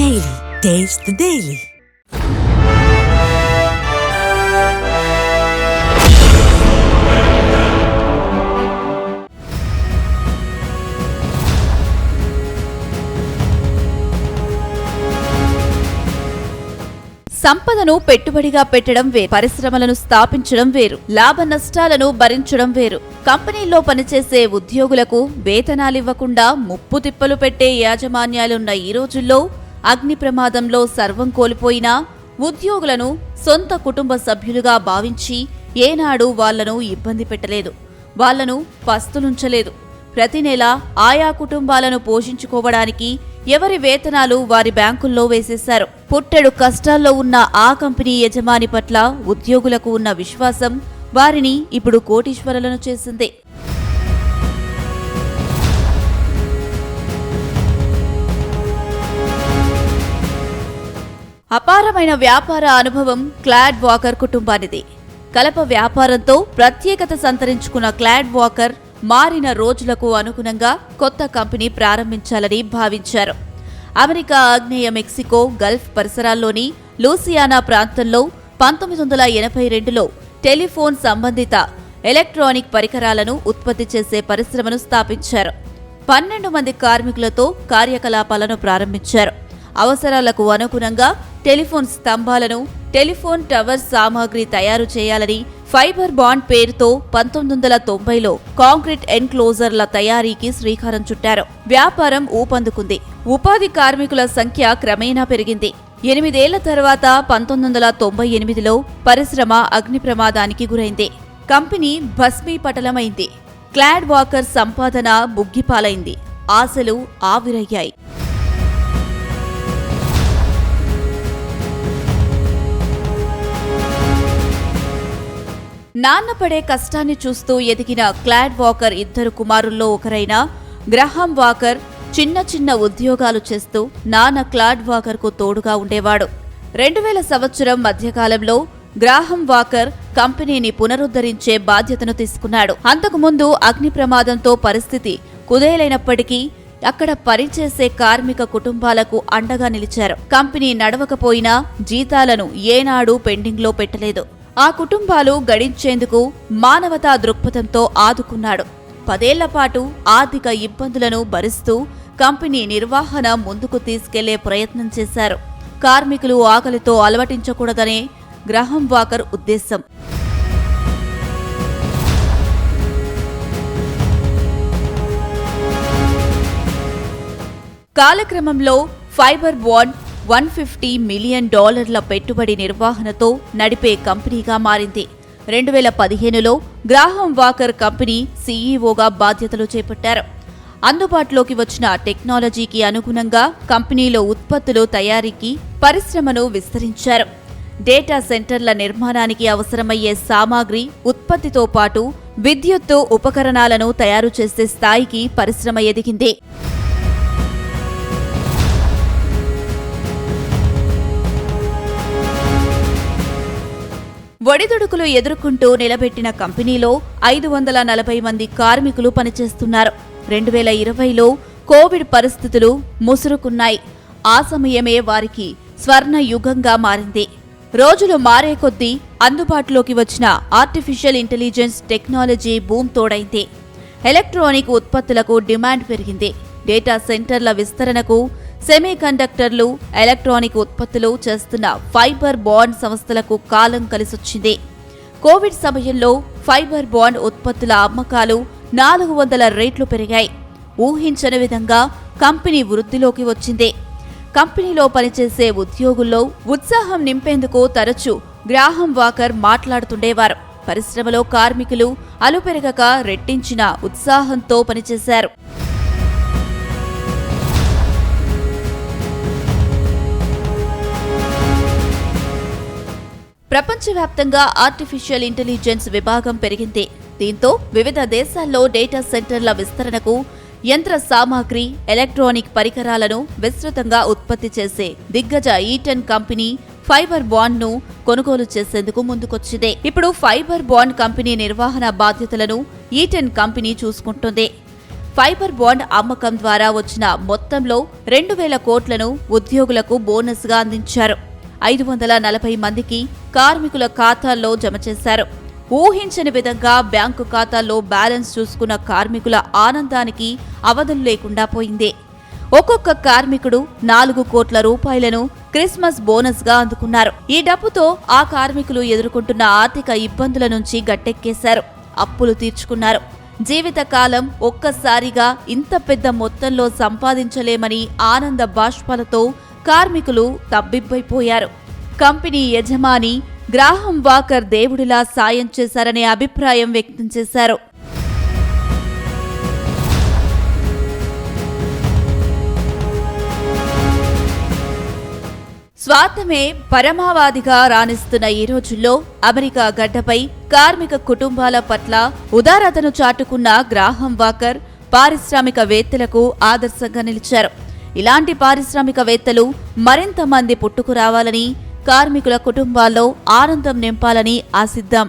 Daily. Taste the Daily. సంపదను పెట్టుబడిగా పెట్టడం వేరు, పరిశ్రమలను స్థాపించడం వేరు, లాభ నష్టాలను భరించడం వేరు. కంపెనీల్లో పనిచేసే ఉద్యోగులకు వేతనాలివ్వకుండా ముప్పు తిప్పలు పెట్టే యాజమాన్యాలున్న ఈ రోజుల్లో అగ్ని ప్రమాదంలో సర్వం కోల్పోయినా ఉద్యోగులను సొంత కుటుంబ సభ్యులుగా భావించి ఏనాడు వాళ్లను ఇబ్బంది పెట్టలేదు, వాళ్లను పస్తులుంచలేదు. ప్రతి నెల ఆయా కుటుంబాలను పోషించుకోవడానికి ఎవరి వేతనాలు వారి బ్యాంకుల్లో వేసేశారు. పుట్టెడు కష్టాల్లో ఉన్న ఆ కంపెనీ యజమాని పట్ల ఉద్యోగులకు ఉన్న విశ్వాసం వారిని ఇప్పుడు కోటీశ్వరులను చేసింది. అపారమైన వ్యాపార అనుభవం క్లాడ్ వాకర్ కుటుంబానిది. కలప వ్యాపారంతో ప్రత్యేకత సంతరించుకున్న క్లాడ్ వాకర్ మారిన రోజులకు అనుగుణంగా కొత్త కంపెనీ ప్రారంభించాలని భావించారు. అమెరికా, ఆగ్నేయ మెక్సికో, గల్ఫ్ పరిసరాల్లోని లూసియానా ప్రాంతంలో 1982లో టెలిఫోన్ సంబంధిత ఎలక్ట్రానిక్ పరికరాలను ఉత్పత్తి చేసే పరిశ్రమను స్థాపించారు. 12 మంది కార్మికులతో కార్యకలాపాలను ప్రారంభించారు. అవసరాలకు అనుగుణంగా టెలిఫోన్ స్తంభాలను, టెలిఫోన్ టవర్ సామాగ్రి తయారు చేయాలని ఫైబర్ బాండ్ పేరుతో 1990లో కాంక్రీట్ ఎన్క్లోజర్ల తయారీకి శ్రీకారం చుట్టారు. వ్యాపారం ఊపందుకుంది. ఉపాధి కార్మికుల సంఖ్య క్రమేణా పెరిగింది. 8 ఏళ్ల తర్వాత 1998లో పరిశ్రమ అగ్ని ప్రమాదానికి గురైంది. కంపెనీ భస్మీపటలమైంది. క్లాడ్ వాకర్ సంపాదన బుగ్గిపాలైంది. ఆశలు ఆవిరయ్యాయి. నాన్నపడే కష్టాన్ని చూస్తూ ఎదిగిన క్లాడ్ వాకర్ ఇద్దరు కుమారుల్లో ఒకరైన గ్రహాం వాకర్ చిన్న చిన్న ఉద్యోగాలు చేస్తూ నాన్న క్లాడ్ వాకర్ కు తోడుగా ఉండేవాడు. 2000 సంవత్సరం మధ్యకాలంలో గ్రాహం వాకర్ కంపెనీని పునరుద్ధరించే బాధ్యతను తీసుకున్నాడు. అంతకుముందు అగ్ని ప్రమాదంతో పరిస్థితి కుదేలైనప్పటికీ అక్కడ పనిచేసే కార్మిక కుటుంబాలకు అండగా నిలిచారు. కంపెనీ నడవకపోయినా జీతాలను ఏనాడూ పెండింగ్లో పెట్టలేదు. ఆ కుటుంబాలు గడించేందుకు మానవతా దృక్పథంతో ఆదుకున్నాడు. 10 ఏళ్ల పాటు ఆర్థిక ఇబ్బందులను భరిస్తూ కంపెనీ నిర్వహణ ముందుకు తీసుకెళ్లే ప్రయత్నం చేశారు. కార్మికులు ఆకలితో అలవటించకూడదనే గ్రహాం వాకర్ ఉద్దేశం. కాలక్రమంలో ఫైబర్ బాండ్ $150 మిలియన్ పెట్టుబడి నిర్వహణతో నడిపే కంపెనీగా మారింది. 2015లో గ్రాహం వాకర్ కంపెనీ సీఈఓగా బాధ్యతలు చేపట్టారు. అందుబాటులోకి వచ్చిన టెక్నాలజీకి అనుగుణంగా కంపెనీలో ఉత్పత్తులు తయారీకి పరిశ్రమను విస్తరించారు. డేటా సెంటర్ల నిర్మాణానికి అవసరమయ్యే సామాగ్రి ఉత్పత్తితో పాటు విద్యుత్తు ఉపకరణాలను తయారు చేసే స్థాయికి పరిశ్రమ ఎదిగింది. ఒడిదుడుకులు ఎదుర్కొంటూ నిలబెట్టిన కంపెనీలో 540 మంది కార్మికులు పనిచేస్తున్నారు. 2020లో కోవిడ్ పరిస్థితులు ముసురుకున్నాయి. ఆ సమయమే వారికి స్వర్ణ యుగంగా మారింది. రోజులు మారే కొద్దీ అందుబాటులోకి వచ్చిన ఆర్టిఫిషియల్ ఇంటెలిజెన్స్ టెక్నాలజీ బూమ్ తోడైంది. ఎలక్ట్రానిక్ ఉత్పత్తులకు డిమాండ్ పెరిగింది. డేటా సెంటర్ల విస్తరణకు సెమీకండక్టర్లు, ఎలక్ట్రానిక్ ఉత్పత్తులు చేస్తున్న ఫైబర్ బాండ్ సంస్థలకు కాలం కలిసొచ్చింది. కోవిడ్ సమయంలో ఫైబర్ బాండ్ ఉత్పత్తుల అమ్మకాలు 400 రెట్లు పెరిగాయి. ఊహించని విధంగా కంపెనీ వృద్ధిలోకి వచ్చింది. కంపెనీలో పనిచేసే ఉద్యోగుల్లో ఉత్సాహం నింపేందుకు తరచూ గ్రాహం వాకర్ మాట్లాడుతుండేవారు. పరిశ్రమలో కార్మికులు అలుపెరగక రెట్టించిన ఉత్సాహంతో పనిచేశారు. ప్రపంచవ్యాప్తంగా ఆర్టిఫిషియల్ ఇంటెలిజెన్స్ విభాగం పెరిగింది. దీంతో వివిధ దేశాల్లో డేటా సెంటర్ల విస్తరణకు యంత్ర సామాగ్రి, ఎలక్ట్రానిక్ పరికరాలను విస్తృతంగా ఉత్పత్తి చేసే దిగ్గజ ఈటన్ కంపెనీ ఫైబర్ బాండ్ ను కొనుగోలు చేసేందుకు ముందుకొచ్చింది. ఇప్పుడు ఫైబర్ బాండ్ కంపెనీ నిర్వహణ బాధ్యతలను ఈటన్ కంపెనీ చూసుకుంటుంది. ఫైబర్ బాండ్ అమ్మకం ద్వారా వచ్చిన మొత్తంలో 2,000 కోట్లను ఉద్యోగులకు బోనస్గా అందించారు. 540 మందికి కార్మికుల ఖాతాల్లో జమ చేశారు. ఊహించని విధంగా బ్యాంకు ఖాతాల్లో బ్యాలెన్స్ చూసుకున్న కార్మికుల ఆనందానికి అవధులు లేకుండా పోయింది. ఒక్కొక్క కార్మికుడు 4 కోట్ల రూపాయలను క్రిస్మస్ బోనస్ గా అందుకున్నారు. ఈ డబ్బుతో ఆ కార్మికులు ఎదుర్కొంటున్న ఆర్థిక ఇబ్బందుల నుంచి గట్టెక్కేశారు. అప్పులు తీర్చుకున్నారు. జీవితకాలం ఒక్కసారిగా ఇంత పెద్ద మొత్తంలో సంపాదించలేమని ఆనంద బాష్పాలతో కార్మికులు తబ్బిబ్బైపోయారు. కంపెనీ యజమాని గ్రాహం వాకర్ దేవుడిలా సాయం చేశారనే అభిప్రాయం వ్యక్తం చేశారు. స్వార్థమే పరమావధిగా రాణిస్తున్న ఈ రోజుల్లో అమెరికా గడ్డపై కార్మిక కుటుంబాల పట్ల ఉదారతను చాటుకున్న గ్రాహం వాకర్ పారిశ్రామికవేత్తలకు ఆదర్శంగా నిలిచారు. ఇలాంటి పారిశ్రామికవేత్తలు మరింత మంది పుట్టుకురావాలని, కార్మికుల కుటుంబాల్లో ఆనందం నింపాలని ఆశిద్దాం.